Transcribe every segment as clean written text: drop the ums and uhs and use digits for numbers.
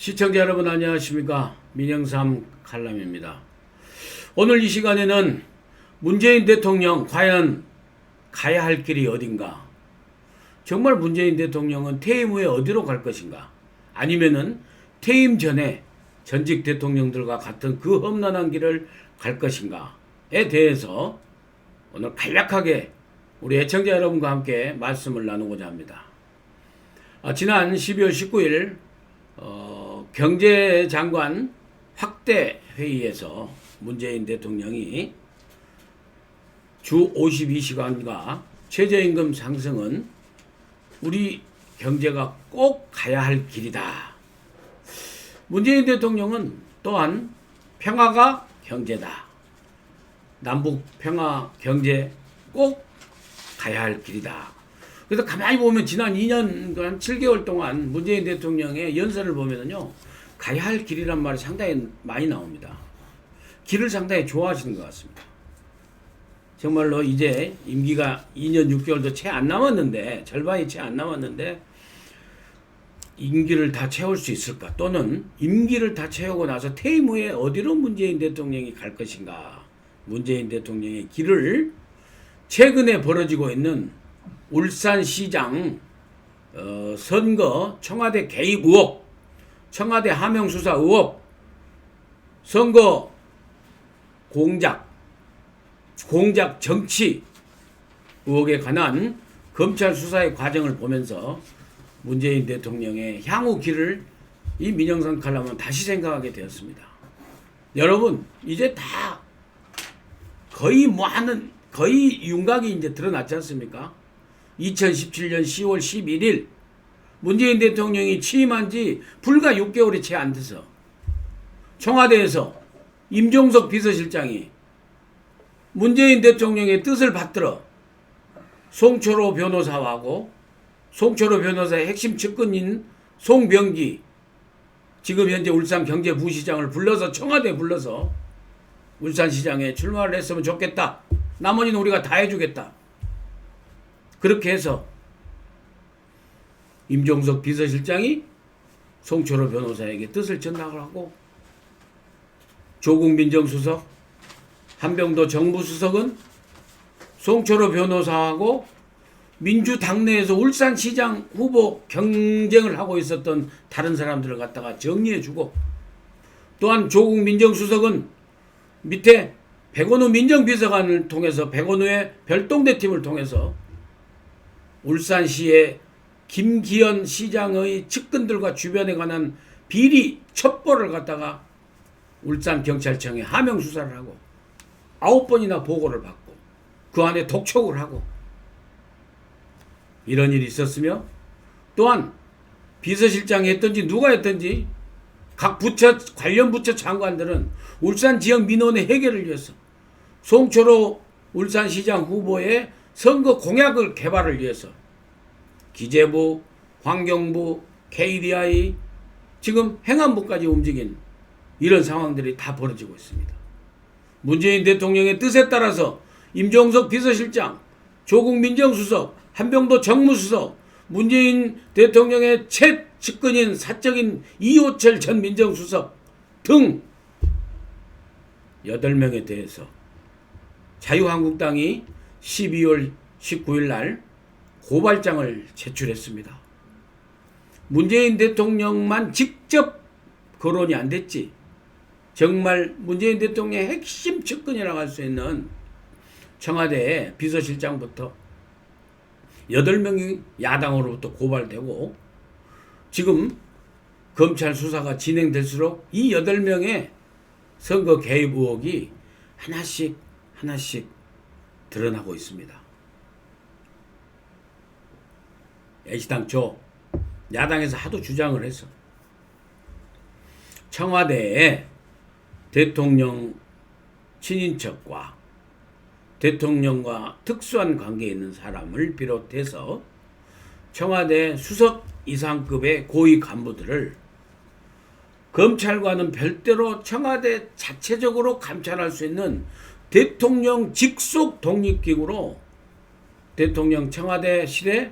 시청자 여러분 안녕하십니까. 민영삼 칼럼입니다. 오늘 이 시간에는 문재인 대통령 과연 가야 할 길이 어딘가, 정말 문재인 대통령은 퇴임 후에 어디로 갈 것인가, 아니면은 퇴임 전에 전직 대통령들과 같은 그 험난한 길을 갈 것인가에 대해서 오늘 간략하게 우리 애청자 여러분과 함께 말씀을 나누고자 합니다. 지난 12월 19일 경제장관 확대 회의에서 문재인 대통령이 주 52시간과 최저임금 상승은 우리 경제가 꼭 가야 할 길이다. 문재인 대통령은 또한 평화가 경제다. 남북 평화 경제 꼭 가야 할 길이다. 그래서 가만히 보면 지난 2년간 7개월 동안 문재인 대통령의 연설을 보면은요, 가야 할 길이란 말이 상당히 많이 나옵니다. 길을 상당히 좋아하시는 것 같습니다. 정말로 이제 임기가 2년 6개월도 채 안 남았는데, 절반이 채 안 남았는데 임기를 다 채울 수 있을까? 또는 임기를 다 채우고 나서 퇴임 후에 어디로 문재인 대통령이 갈 것인가? 문재인 대통령의 길을 최근에 벌어지고 있는 울산시장 선거 청와대 개입 의혹, 청와대 하명 수사 의혹, 선거 공작 정치 의혹에 관한 검찰 수사의 과정을 보면서 문재인 대통령의 향후 길을 이 민영상 칼럼은 다시 생각하게 되었습니다. 여러분, 이제 다 거의 윤곽이 이제 드러났지 않습니까? 2017년 10월 11일 문재인 대통령이 취임한 지 불과 6개월이 채 안 돼서 청와대에서 임종석 비서실장이 문재인 대통령의 뜻을 받들어 송철호 변호사하고 송철호 변호사의 핵심 측근인 송병기, 지금 현재 울산경제부시장을 불러서 청와대에 불러서 울산시장에 출마를 했으면 좋겠다. 나머지는 우리가 다 해주겠다. 그렇게 해서 임종석 비서실장이 송철호 변호사에게 뜻을 전달을 하고, 조국 민정수석, 한병도 정부수석은 송철호 변호사하고 민주당내에서 울산시장 후보 경쟁을 하고 있었던 다른 사람들을 갖다가 정리해주고, 또한 조국 민정수석은 밑에 백원우 민정비서관을 통해서, 백원우의 별동대팀을 통해서 울산시의 김기현 시장의 측근들과 주변에 관한 비리 첩보를 갖다가 울산경찰청에 하명 수사를 하고 9번이나 보고를 받고 그 안에 독촉을 하고 이런 일이 있었으며, 또한 비서실장이 했든지 누가 했든지 각 부처, 관련 부처 장관들은 울산 지역 민원의 해결을 위해서 송철호 울산시장 후보의 선거 공약을 개발을 위해서 기재부, 환경부, KDI, 지금 행안부까지 움직인 이런 상황들이 다 벌어지고 있습니다. 문재인 대통령의 뜻에 따라서 임종석 비서실장, 조국 민정수석, 한병도 정무수석, 문재인 대통령의 최 측근인 사적인 이호철 전 민정수석 등 8명에 대해서 자유한국당이 12월 19일 날 고발장을 제출했습니다. 문재인 대통령만 직접 거론이 안 됐지, 정말 문재인 대통령의 핵심 측근이라고 할 수 있는 청와대 비서실장부터 8명이 야당으로부터 고발되고, 지금 검찰 수사가 진행될수록 이 8명의 선거 개입 의혹이 하나씩 드러나고 있습니다. 애시당초 야당에서 하도 주장을 해서 청와대에 대통령 친인척과 대통령과 특수한 관계에 있는 사람을 비롯해서 청와대 수석 이상급의 고위 간부들을 검찰과는 별도로 청와대 자체적으로 감찰할 수 있는 대통령 직속 독립기구로 대통령 청와대실에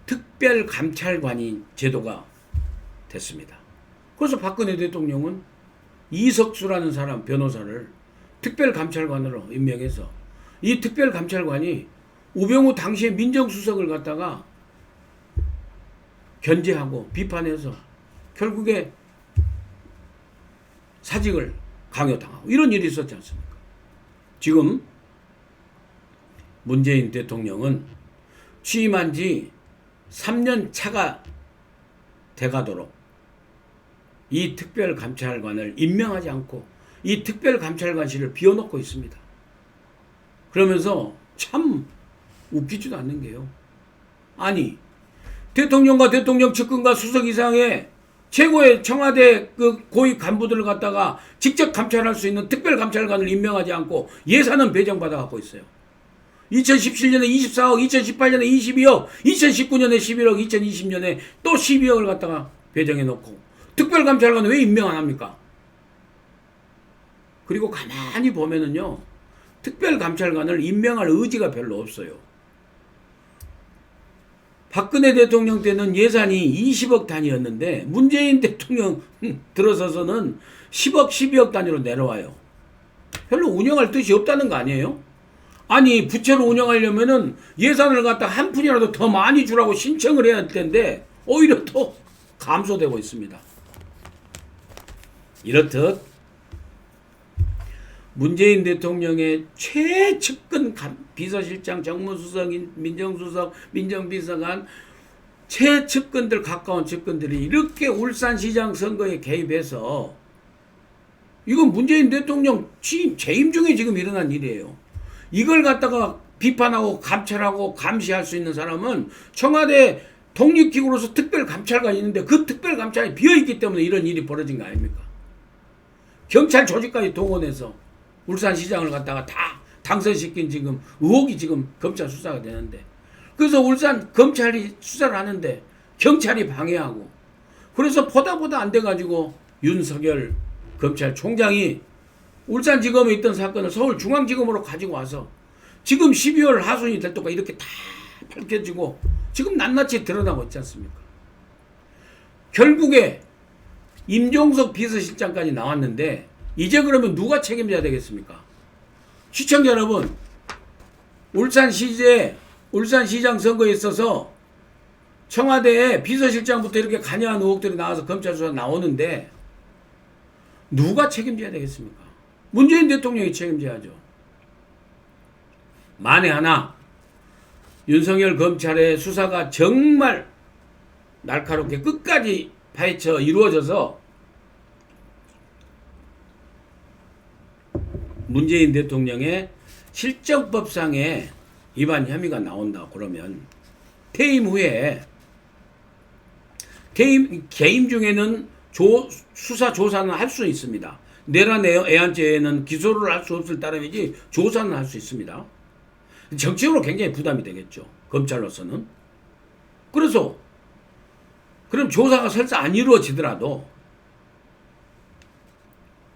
특별감찰관이 제도가 됐습니다. 그래서 박근혜 대통령은 이석수라는 사람 변호사를 특별감찰관으로 임명해서 이 특별감찰관이 우병우 당시의 민정수석을 갖다가 견제하고 비판해서 결국에 사직을 강요당하고 이런 일이 있었지 않습니까? 지금 문재인 대통령은 취임한 지 3년 차가 돼가도록 이 특별감찰관을 임명하지 않고 이 특별감찰관실을 비워놓고 있습니다. 그러면서 참 웃기지도 않는 게요. 아니 대통령과 대통령 측근과 수석 이상의 최고의 청와대 그 고위 간부들을 갖다가 직접 감찰할 수 있는 특별감찰관을 임명하지 않고 예산은 배정받아 갖고 있어요. 2017년에 24억, 2018년에 22억, 2019년에 11억, 2020년에 또 12억을 갖다가 배정해 놓고 특별감찰관은 왜 임명 안 합니까? 그리고 가만히 보면은요, 특별감찰관을 임명할 의지가 별로 없어요. 박근혜 대통령 때는 예산이 20억 단위였는데 문재인 대통령 들어서서는 10억, 12억 단위로 내려와요. 별로 운영할 뜻이 없다는 거 아니에요? 아니 부채로 운영하려면은 예산을 갖다 한 푼이라도 더 많이 주라고 신청을 해야 할 텐데 오히려 더 감소되고 있습니다. 이렇듯 문재인 대통령의 최측근 비서실장, 정무수석, 민정수석, 민정비서관 최측근들 가까운 측근들이 이렇게 울산시장 선거에 개입해서 이건 문재인 대통령 재임 중에 지금 일어난 일이에요. 이걸 갖다가 비판하고 감찰하고 감시할 수 있는 사람은 청와대 독립기구로서 특별감찰관이 있는데 그 특별감찰이 비어있기 때문에 이런 일이 벌어진 거 아닙니까? 경찰 조직까지 동원해서 울산시장을 갖다가 다 당선시킨 지금 의혹이 지금 검찰 수사가 되는데 그래서 울산 검찰이 수사를 하는데 경찰이 방해하고 그래서 보다 안 돼가지고 윤석열 검찰총장이 울산지검에 있던 사건을 서울중앙지검으로 가지고 와서 지금 12월 하순이 될 때까지 이렇게 다 밝혀지고 지금 낱낱이 드러나고 있지 않습니까? 결국에 임종석 비서실장까지 나왔는데 이제 그러면 누가 책임져야 되겠습니까? 시청자 여러분, 울산시장 선거에 있어서 청와대에 비서실장부터 이렇게 관여한 의혹들이 나와서 검찰 수사 나오는데 누가 책임져야 되겠습니까? 문재인 대통령이 책임져야죠. 만에 하나 윤석열 검찰의 수사가 정말 날카롭게 끝까지 파헤쳐 이루어져서 문재인 대통령의 실정법상의 위반 혐의가 나온다 그러면 퇴임 후에 개임 중에는 수사 조사는 할 수 있습니다. 내란 애한죄에는 기소를 할 수 없을 따름이지 조사는 할 수 있습니다. 정치적으로 굉장히 부담이 되겠죠. 검찰로서는. 그래서 그럼 조사가 설사 안 이루어지더라도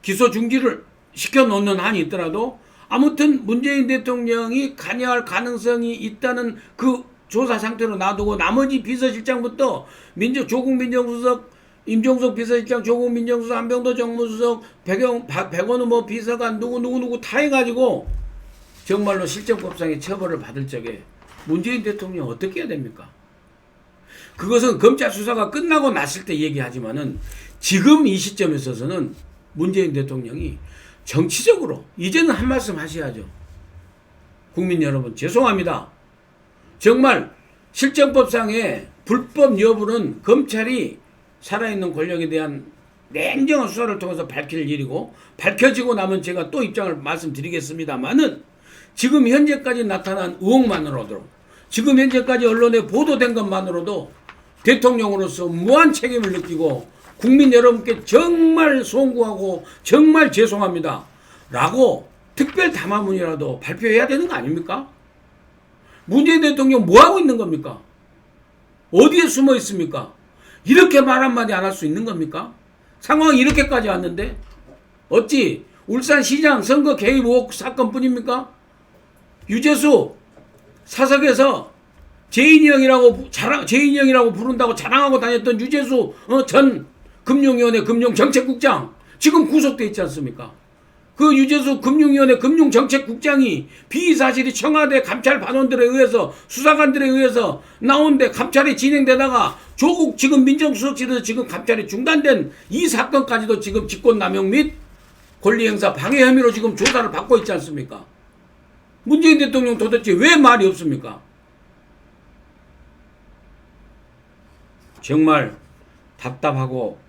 기소 중지를 시켜놓는 한이 있더라도 아무튼 문재인 대통령이 관여할 가능성이 있다는 그 조사 상태로 놔두고 나머지 비서실장부터 조국 민정수석, 임종석 비서실장, 조국 민정수석, 한병도 정무수석, 백원우 뭐 비서관 누구 다 해가지고 정말로 실정법상의 처벌을 받을 적에 문재인 대통령 어떻게 해야 됩니까? 그것은 검찰 수사가 끝나고 났을 때 얘기하지만은 지금 이 시점에 있어서는 문재인 대통령이 정치적으로 이제는 한 말씀 하셔야죠. 국민 여러분 죄송합니다. 정말 실정법상의 불법 여부는 검찰이 살아있는 권력에 대한 냉정한 수사를 통해서 밝힐 일이고 밝혀지고 나면 제가 또 입장을 말씀드리겠습니다만은 지금 현재까지 나타난 의혹만으로도 지금 현재까지 언론에 보도된 것만으로도 대통령으로서 무한 책임을 느끼고 국민 여러분께 정말 송구하고 정말 죄송합니다 라고 특별 담화문이라도 발표해야 되는 거 아닙니까? 문재인 대통령 뭐하고 있는 겁니까? 어디에 숨어 있습니까? 이렇게 말 한마디 안 할 수 있는 겁니까? 상황이 이렇게까지 왔는데 어찌 울산시장 선거 개입 의혹 사건뿐입니까? 유재수 사석에서 제인이 형이라고 부른다고 자랑하고 다녔던 유재수 전 금융위원회 금융정책국장 지금 구속돼 있지 않습니까? 그 유재수 금융위원회 금융정책국장이 비사실이 청와대 감찰반원들에 의해서 수사관들에 의해서 나온데 감찰이 진행되다가 조국 지금 민정수석실에서 지금 감찰이 중단된 이 사건까지도 지금 직권남용 및 권리행사 방해 혐의로 지금 조사를 받고 있지 않습니까? 문재인 대통령 도대체 왜 말이 없습니까? 정말 답답하고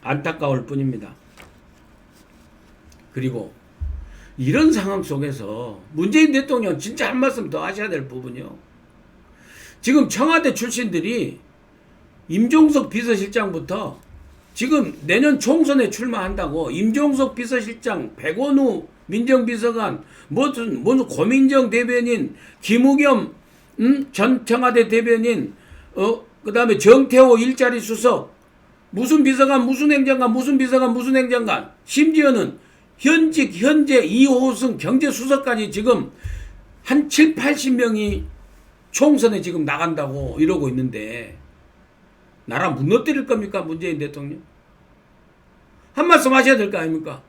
안타까울 뿐입니다. 그리고 이런 상황 속에서 문재인 대통령 진짜 한 말씀 더 하셔야 될 부분이요. 지금 청와대 출신들이 임종석 비서실장부터 지금 내년 총선에 출마한다고 임종석 비서실장, 백원우 민정비서관, 무슨 고민정 대변인, 김우겸 전 청와대 대변인, 그 다음에 정태호 일자리 수석, 무슨 비서관, 무슨 행정관, 무슨 비서관, 무슨 행정관, 심지어는 현재 2호승 경제수석까지 지금 한 7, 80명이 총선에 지금 나간다고 이러고 있는데 나라 무너뜨릴 겁니까? 문재인 대통령? 한 말씀 하셔야 될 거 아닙니까?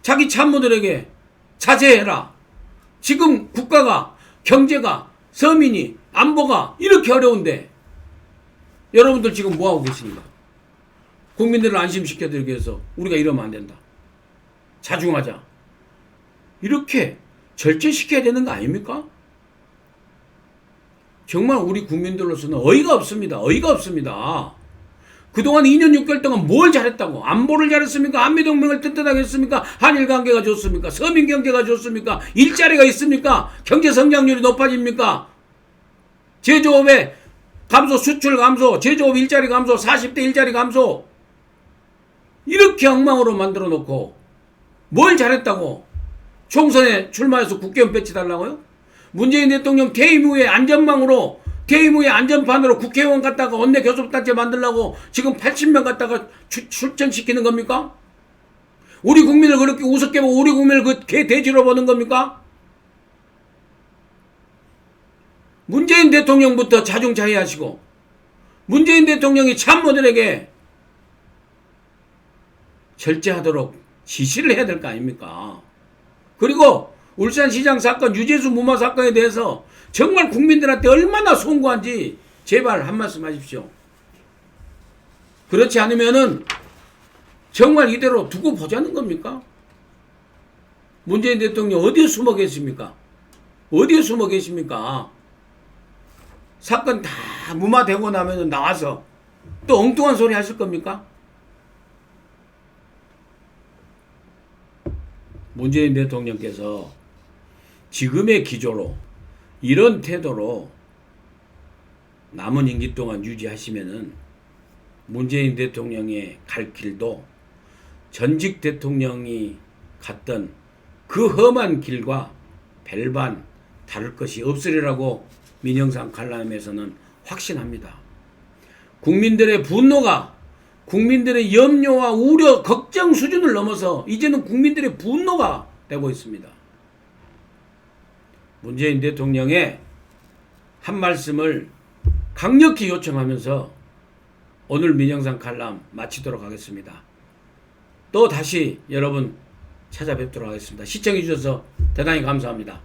자기 참모들에게 자제해라. 지금 국가가, 경제가, 서민이, 안보가 이렇게 어려운데 여러분들 지금 뭐하고 계십니까? 국민들을 안심시켜드리기 위해서 우리가 이러면 안 된다. 자중하자. 이렇게 절제시켜야 되는 거 아닙니까? 정말 우리 국민들로서는 어이가 없습니다. 어이가 없습니다. 그동안 2년 6개월 동안 뭘 잘했다고? 안보를 잘했습니까? 한미동맹을 튼튼하게 했습니까? 한일관계가 좋습니까? 서민경제가 좋습니까? 일자리가 있습니까? 경제성장률이 높아집니까? 제조업의 감소, 수출 감소, 제조업 일자리 감소, 40대 일자리 감소 이렇게 엉망으로 만들어 놓고 뭘 잘했다고 총선에 출마해서 국회의원 배치 달라고요? 문재인 대통령 퇴임 후에 안전망으로 퇴임 후에 안전판으로 국회의원 갖다가 원내 교섭단체 만들려고 지금 80명 갖다가 출전시키는 겁니까? 우리 국민을 그렇게 우습게 보고 우리 국민을 그 개돼지로 보는 겁니까? 문재인 대통령부터 자중자애하시고 문재인 대통령이 참모들에게 절제하도록 지시를 해야 될 거 아닙니까? 그리고 울산시장 사건, 유재수 무마 사건에 대해서 정말 국민들한테 얼마나 송구한지 제발 한 말씀 하십시오. 그렇지 않으면은 정말 이대로 두고 보자는 겁니까? 문재인 대통령 어디에 숨어 계십니까? 어디에 숨어 계십니까? 사건 다 무마되고 나면 나와서 또 엉뚱한 소리 하실 겁니까? 문재인 대통령께서 지금의 기조로 이런 태도로 남은 임기 동안 유지하시면은 문재인 대통령의 갈 길도 전직 대통령이 갔던 그 험한 길과 별반 다를 것이 없으리라고 민영상 칼럼에서는 확신합니다. 국민들의 분노가 국민들의 염려와 우려, 걱정 수준을 넘어서 이제는 국민들의 분노가 되고 있습니다. 문재인 대통령의 한 말씀을 강력히 요청하면서 오늘 민영상 칼럼 마치도록 하겠습니다. 또 다시 여러분 찾아뵙도록 하겠습니다. 시청해 주셔서 대단히 감사합니다.